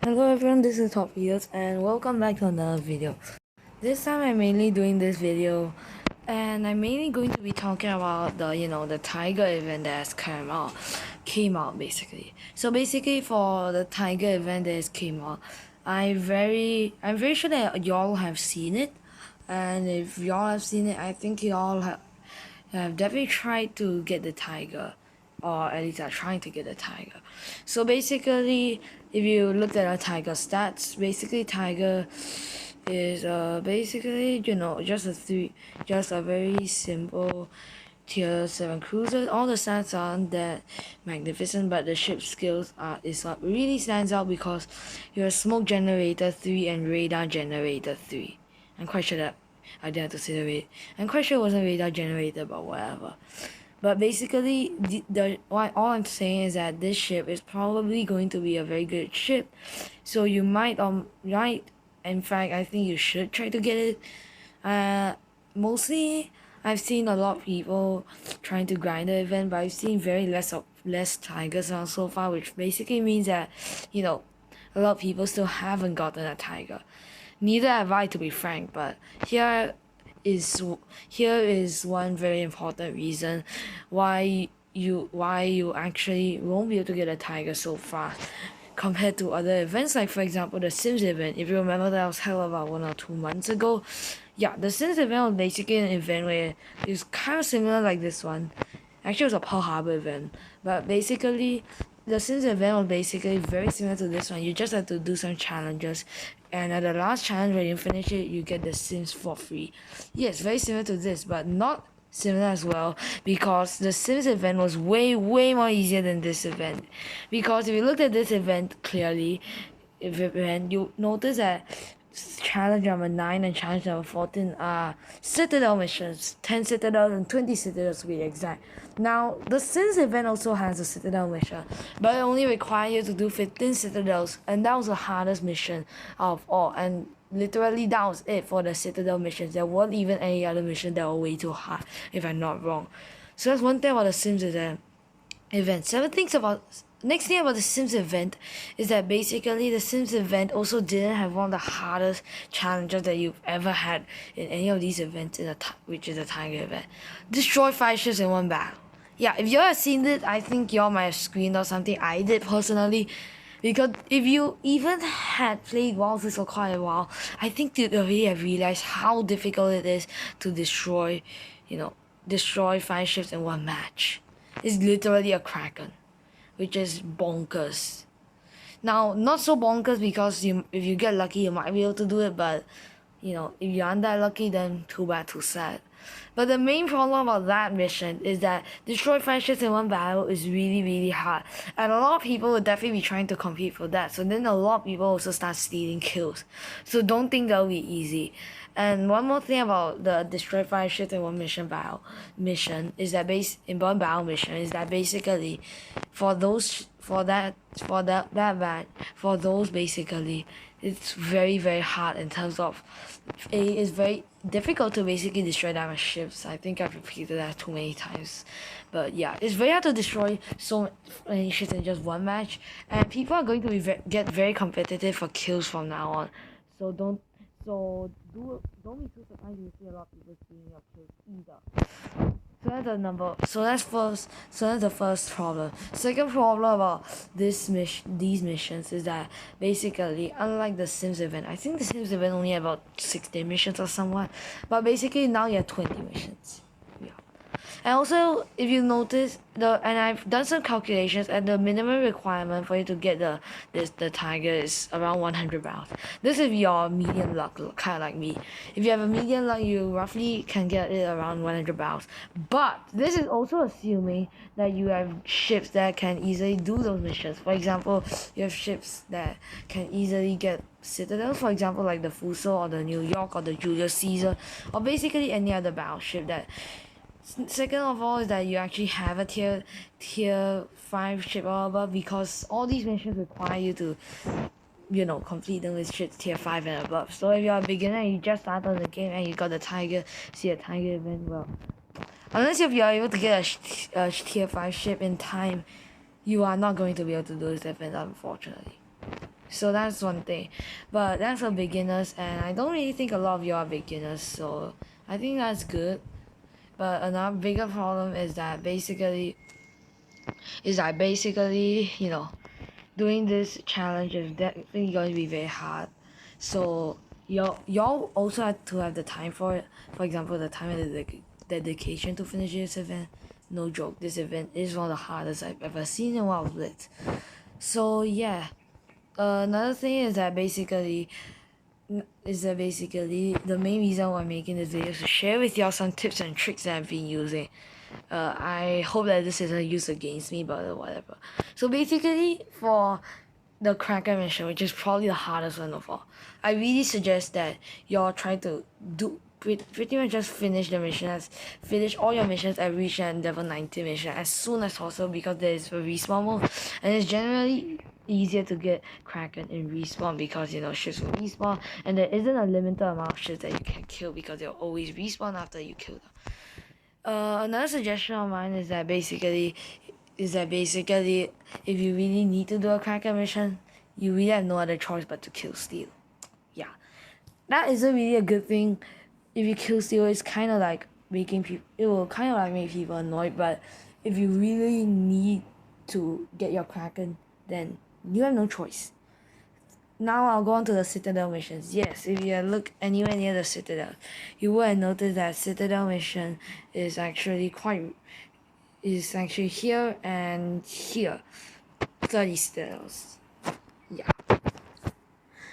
Hello everyone, this is Top Fields and welcome back to another video. This time I'm mainly doing this video and I'm mainly going to be talking about the Tiger event that has came out basically. So basically for the Tiger event that has came out, I'm very sure that y'all have seen it, and if y'all have seen it, I think y'all have definitely tried to get the Tiger, or at least are trying to get the Tiger. So basically, if you look at a Tiger stats, basically Tiger is basically just a very simple tier 7 cruiser. All the stats aren't that magnificent, but the ship skills is what really stands out because you're smoke generator 3 and radar generator 3. I'm quite sure that I didn't have to say the rate. I'm quite sure it wasn't radar generator, but whatever. But basically, all I'm saying is that this ship is probably going to be a very good ship. So you might, in fact, I think you should try to get it. Mostly, I've seen a lot of people trying to grind the event, but I've seen less Tigers around so far, which basically means that, a lot of people still haven't gotten a Tiger. Neither have I, to be frank, but here is one very important reason why you actually won't be able to get a Tiger so fast compared to other events, like for example the Sims event. If you remember, that was held about 1 or 2 months ago. Yeah, the Sims event was basically an event where it's kind of similar like this one. Actually, it was a Pearl Harbor event, but basically the Sims event was basically very similar to this one. You just have to do some challenges, and at the last challenge, when you finish it, you get the Sims for free. Yes, very similar to this, but not similar as well, because the Sims event was way more easier than this event. Because if you looked at this event clearly, you notice that challenge number 9 and challenge number 14 are Citadel missions, 10 Citadels and 20 Citadels to be exact. Now, the Sims event also has a Citadel mission, but it only requires you to do 15 Citadels, and that was the hardest mission of all, and literally that was it for the Citadel missions. There weren't even any other mission that were way too hard, if I'm not wrong. So that's one thing about the Sims event. Next thing about the Sims event is that basically the Sims event also didn't have one of the hardest challenges that you've ever had in any of these events, which is a Tiger event. Destroy 5 ships in one battle. Yeah, if y'all have seen it, I think y'all might have screened or something. I did personally. Because if you even had played WoW for quite a while, I think you'd already have realized how difficult it is to destroy 5 ships in one match. It's literally a Kraken, which is bonkers. Now, not so bonkers because if you get lucky, you might be able to do it, but if you aren't that lucky, then too bad, too sad. But the main problem about that mission is that destroy 5 ships in one battle is really hard, and a lot of people will definitely be trying to compete for that. So then a lot of people also start stealing kills. So don't think that'll be easy. And one more thing about the destroy 5 ships in one mission is that basically for those basically it's very hard in terms of it's very difficult to basically destroy that much ships. I think I've repeated that too many times, but yeah, it's very hard to destroy so many ships in just one match, and people are going to get very competitive for kills from now on. So don't be too surprised if you see a lot of people stealing your kills either. So that's the first problem. Second problem about these missions is that basically, unlike the Sims event, I think the Sims event only had about 16 missions or somewhat, but basically now you have 20 missions. Yeah. And also, if you notice, and I've done some calculations, and the minimum requirement for you to get the Tiger is around 100 rounds. This is your medium luck, kind of like me. If you have a medium luck, you roughly can get it around 100 rounds. But this is also assuming that you have ships that can easily do those missions. For example, you have ships that can easily get Citadels, for example, like the Fuso or the New York or the Julius Caesar, or basically any other battleship that. Second of all is that you actually have a tier 5 ship or above, because all these missions require you to complete them with ships tier 5 and above. So if you're a beginner and you just started on the game and you got the Tiger, see a Tiger event, well, unless if you're able to get a tier 5 ship in time, you are not going to be able to do this event, unfortunately. So that's one thing, but that's for beginners, and I don't really think a lot of you are beginners, so I think that's good. But another bigger problem is that basically, doing this challenge is definitely going to be very hard. So y'all also have to have the time for it. For example, the time and the dedication to finish this event. No joke, this event is one of the hardest I've ever seen in Wild Blitz. So yeah, another thing is that basically the main reason why I'm making this video is to share with y'all some tips and tricks that I've been using. I hope that this isn't used against me, but whatever. So basically, for the Cracker mission, which is probably the hardest one of all, I really suggest that y'all try to do pretty much just finish all your missions and reach that level 90 mission as soon as possible, because there is a respawn mode, and it's generally easier to get Kraken in respawn because ships will respawn, and there isn't a limited amount of ships that you can kill because they'll always respawn after you kill them. Another suggestion of mine is that basically if you really need to do a Kraken mission, you really have no other choice but to kill Steel. Yeah, that isn't really a good thing. If you kill Steel, it's kind of like making people. It will kind of like make people annoyed. But if you really need to get your Kraken, then you have no choice. Now I'll go on to the Citadel missions. Yes, if you look anywhere near the Citadel, you will have noticed that Citadel mission is actually here and here. 30 Citadels. Yeah.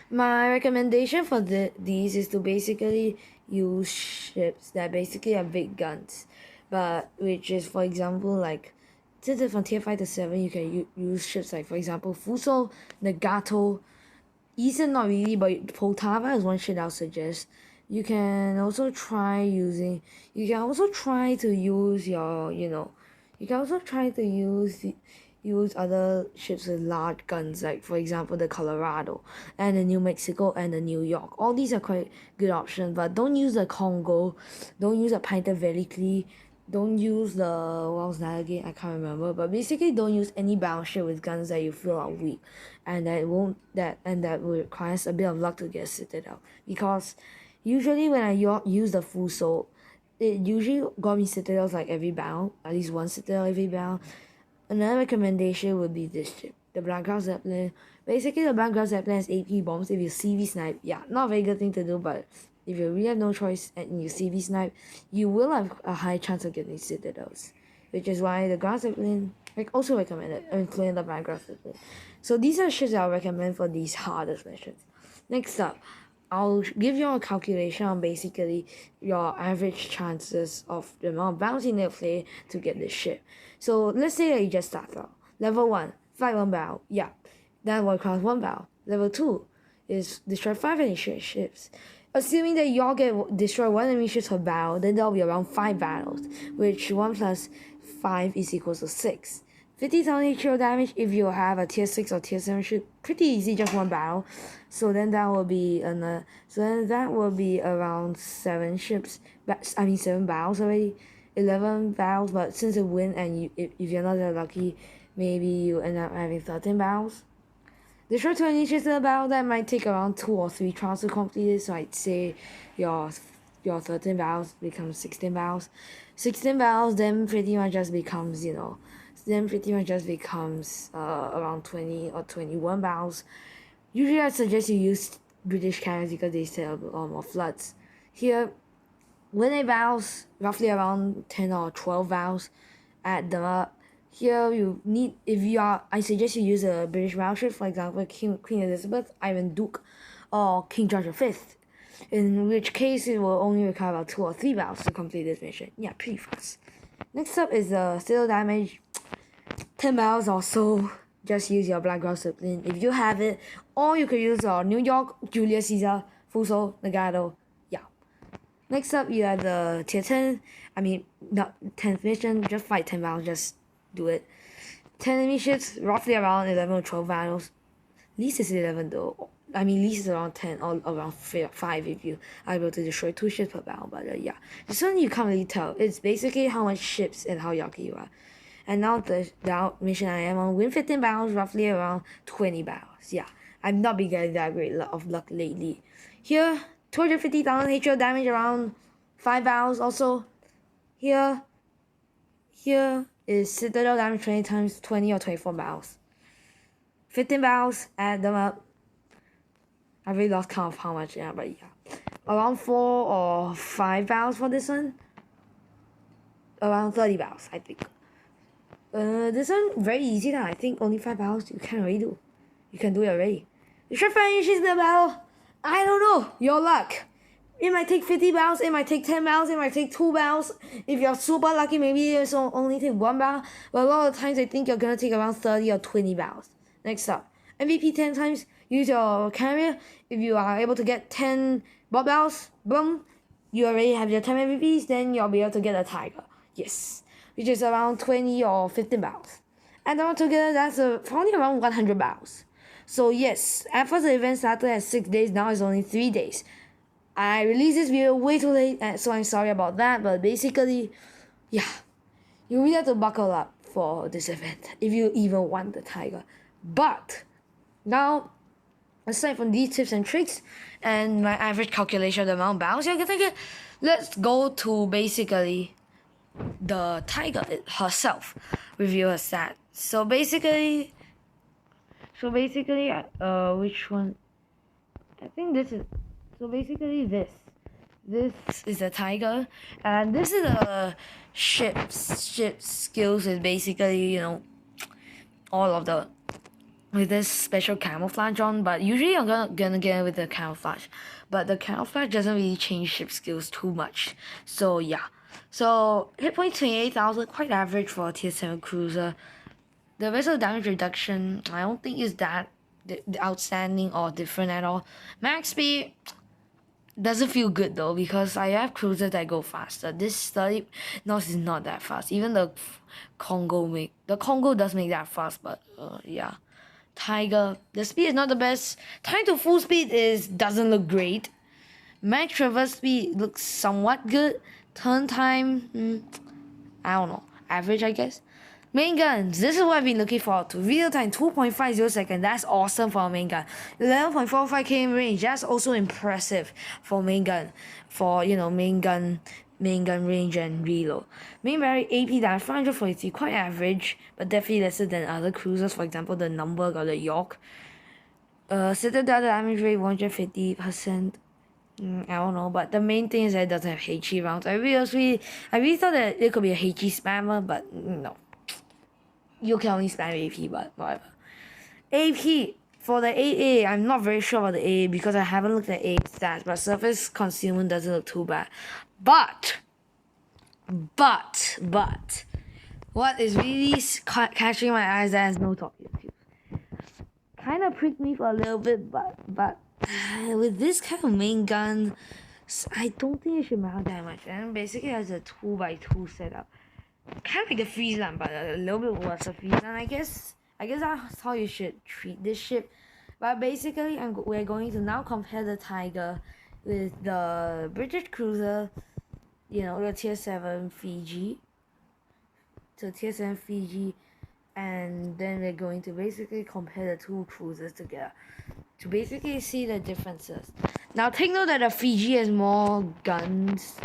My recommendation for these is to basically use ships that basically have big guns, but which is, for example, like since from tier 5 to 7, you can use ships like, for example, Fuso, Nagato. Eason not really, but Poltava is one shit I'll suggest. You can also try to use other ships with large guns, like for example the Colorado and the New Mexico and the New York. All these are quite good options, but don't use the Congo, don't use the Panther Velikli, don't use the what was that again? I can't remember. But basically, don't use any battleship with guns that you feel are weak, and that will requires a bit of luck to get Citadel. Because usually when I use the Fuso, it usually got me Citadels like every battle, at least one Citadel every battle. Another recommendation would be this ship, the Blackground Zeppelin. Basically, the Blackground Zeppelin has AP bombs. If you CV snipe, yeah, not a very good thing to do, but if you really have no choice and you CV snipe, you will have a high chance of getting Citadels. Which is why the Ground Zeppelin, also recommended, including the Blackground Zeppelin. So these are ships that I'll recommend for these hardest missions. Next up, I'll give you a calculation on basically your average chances of the amount of bounce you need to play to get this ship. So let's say that you just start out. Level 1, fight 1 battle. Yeah, that will cost 1 battle. Level 2 is destroy 5 enemy ships. Assuming that y'all get destroy 1 enemy ship per battle, then there'll be around 5 battles, which 1 plus 5 is equal to 6. 50,000 HO damage if you have a tier 6 or tier 7 ship. Pretty easy, just 1 battle. So then that will be around 7 battles already. 11 battles, but since it win and if you're not that lucky, maybe you end up having 13 battles. Destroy 20 ships in a battle, that might take around 2 or 3 trials to complete it, so I'd say your 13 battles becomes 16 battles. 16 battles then pretty much just becomes, around 20 or 21 battles. Usually I suggest you use British cannons because they still have a lot more floods. Here, when it battles, roughly around 10 or 12 battles, add them up. Here I suggest you use a British battleship, for example, Queen Elizabeth, Iron Duke, or King George V. In which case, it will only require about 2 or 3 battles to complete this mission. Yeah, pretty fast. Next up is the steel damage. 10 battles or so. Just use your Blackground Zeppelin if you have it, or you could use your New York, Julius Caesar, Fuso, Nagato. Yeah. Next up, you have the tier 10. Not 10th mission. Just fight 10 battles. Just do it. 10 enemy ships, roughly around 11 or 12 battles. Least is 11 though. Least is around 10 or around 5 if you are able to destroy 2 ships per battle. But yeah, this one you can't really tell. It's basically how much ships and how lucky you are. And now the mission I am on, win 15 battles, roughly around 20 battles. Yeah, I've not been getting that great of luck lately. Here, 250,000 HO damage around 5 hours. Also, here is Citadel damage 20 times 20 or 24 barrels. 15 barrels, add them up. I really lost count of how much, yeah, but yeah. Around 4 or 5 barrels for this one. Around 30 barrels, I think. This one, very easy now. I think only 5 barrels you can already do. You can do it already. You should finish the battle. I don't know. Your luck. It might take 50 barrels, it might take 10 barrels, it might take 2 barrels. If you're super lucky, maybe it's only take 1 barrel. But a lot of times I think you're gonna take around 30 or 20 barrels. Next up, MVP 10 times. Use your carrier. If you are able to get 10 bot barrels, boom, you already have your 10 MVPs, then you'll be able to get a tiger. Yes, which is around 20 or 15 barrels. And all together, that's probably around 100 barrels. So yes, at first the event started at 6 days, now it's only 3 days. I released this video way too late, so I'm sorry about that, but basically, yeah, you really have to buckle up for this event if you even want the tiger. But now, aside from these tips and tricks and my average calculation of the amount of barrels you're gonna get, let's go to basically the tiger herself, review her stats. So basically, which one? I think this is. So basically, this is a tiger, and this is a ship skills. Is basically, you know, all of the with this special camouflage on. But usually I'm gonna get it with the camouflage, but the camouflage doesn't really change ship skills too much. So yeah. So hit point 28,000, quite average for a tier 7 cruiser. The rest of the damage reduction, I don't think is that outstanding or different at all. Max speed doesn't feel good though, because I have cruisers that go faster. This 30 knots is not that fast. Even the Congo does make that fast, but yeah. Tiger, the speed is not the best. Time to full speed doesn't look great. Max traverse speed looks somewhat good. Turn time, I don't know, average I guess. Main guns, this is what I've been looking forward to. Real time 2.50 seconds, that's awesome for a main gun. 11.45 km range, that's also impressive for main gun. For, you know, main gun range and reload. Main barrel AP damage 543, quite average, but definitely lesser than other cruisers, for example the Number or the York. Citadel damage rate 150%. I don't know, but the main thing is that it doesn't have HE rounds. I really thought that it could be a HE spammer, but no. You can only spam AP, but whatever. AP, for the AA, I'm not very sure about the AA because I haven't looked at AA stats, but surface concealment doesn't look too bad. But, what is really catching my eyes that has no top view? Kind of pricked me for a little bit, but with this kind of main gun, I don't think it should matter that much. And basically it has a 2x2 setup. Kind of like a freeze lamp, but a little bit worse of freeze lamp. I guess that's how you should treat this ship. But basically, we're going to now compare the Tiger with the British cruiser, you know, the tier 7 Fiji. To tier 7 Fiji, and then we're going to basically compare the two cruisers together to basically see the differences. Now take note that the Fiji has more guns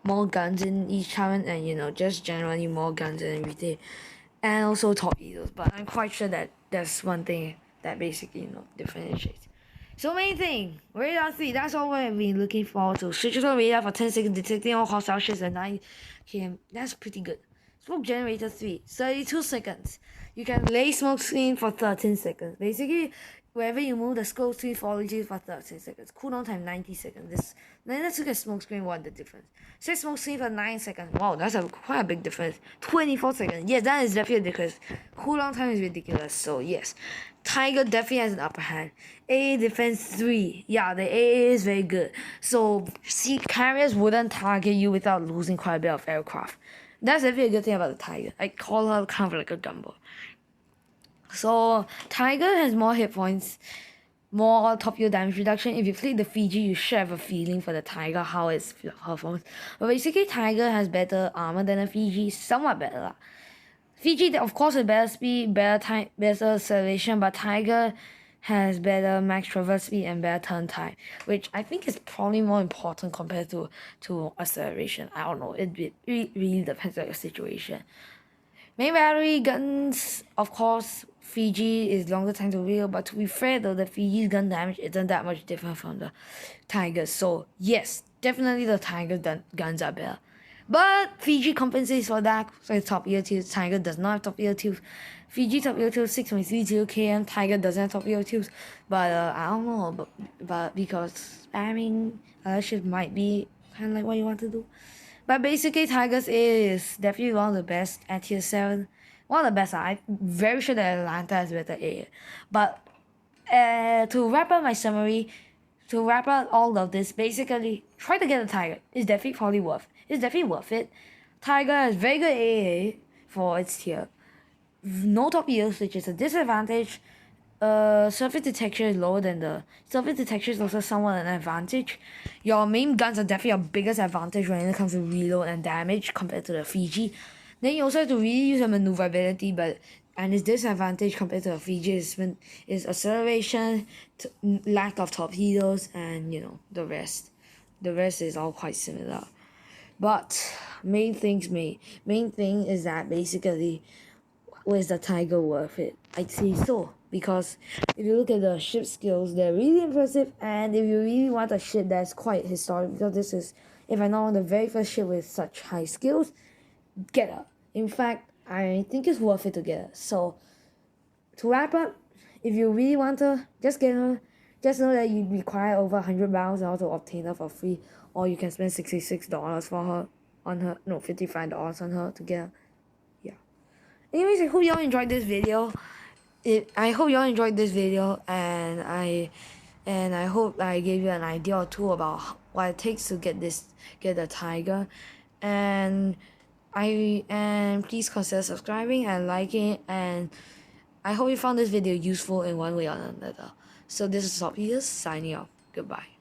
in each turret, and you know, just generally more guns and everything, and also torpedoes. But I'm quite sure that that's one thing that basically, you know, differentiates. So main thing, radar 3, that's all we've been looking forward to. Switches on radar for 10 seconds, detecting all hostile ships at 9 km. That's pretty good. Smoke generator 3, 32 seconds. You can lay smoke screen for 13 seconds. Basically, wherever you move, the smoke screen follows you for 13 seconds. Cooldown time 90 seconds. Then let's look at smoke screen, what the difference. Set smoke screen for 9 seconds. Wow, that's quite a big difference. 24 seconds. Yes, that is definitely a difference. Cooldown time is ridiculous. So yes, Tiger definitely has an upper hand. AA defense 3. Yeah, the AA is very good. So sea carriers wouldn't target you without losing quite a bit of aircraft. That's definitely a good thing about the Tiger. I call her kind of like a gunboat. So Tiger has more hit points, more top yield damage reduction. If you play the Fiji, you should have a feeling for the Tiger, how it's performs. But basically, Tiger has better armor than the Fiji, somewhat better. Fiji, of course, has better speed, better time, better acceleration, but Tiger has better max traverse speed and better turn time, which I think is probably more important compared to acceleration. I don't know. It really depends on your situation. Main battery guns, of course, Fiji is longer time to reload, but to be fair though, the Fiji's gun damage isn't that much different from the Tigers. So yes, definitely the Tiger guns are better. But Fiji compensates for that, so it's top ear tubes. Tiger does not have top ear tubes. Fiji top ear tubes 6.30 km. Tiger doesn't have top ear tubes, but I don't know, but because spamming shift might be kind of like what you want to do. But basically, Tigers is definitely one of the best at tier 7. One of the best. I'm very sure that Atlanta is better 8. But to wrap up my summary, to wrap up all of this, basically, try to get a Tiger. It's definitely probably worth. It's definitely worth it. Tiger has very good AA for its tier. No top ears, which is a disadvantage. Surface detection is lower than the surface detection is also somewhat an advantage. Your main guns are definitely your biggest advantage when it comes to reload and damage compared to the Fiji. Then you also have to really use your maneuverability, and its disadvantage compared to the Fiji is acceleration, lack of torpedoes, and the rest. The rest is all quite similar. But main thing is that basically, was the Tiger worth it? I'd say so, because if you look at the ship skills, they're really impressive, and if you really want a ship that's quite historic, because this is, if I know, the very first ship with such high skills, get her. In fact, I think it's worth it to get her. So, to wrap up, if you really want her, just get her. Just know that you require over 100 rounds in order to obtain her for free, or you can spend $66 for her, $55 on her to get her. Anyways, I hope y'all enjoyed this video. I hope y'all enjoyed this video, and I hope I gave you an idea or two about what it takes to get the Tiger, and please consider subscribing and liking, and I hope you found this video useful in one way or another. So this is Sophia signing off. Goodbye.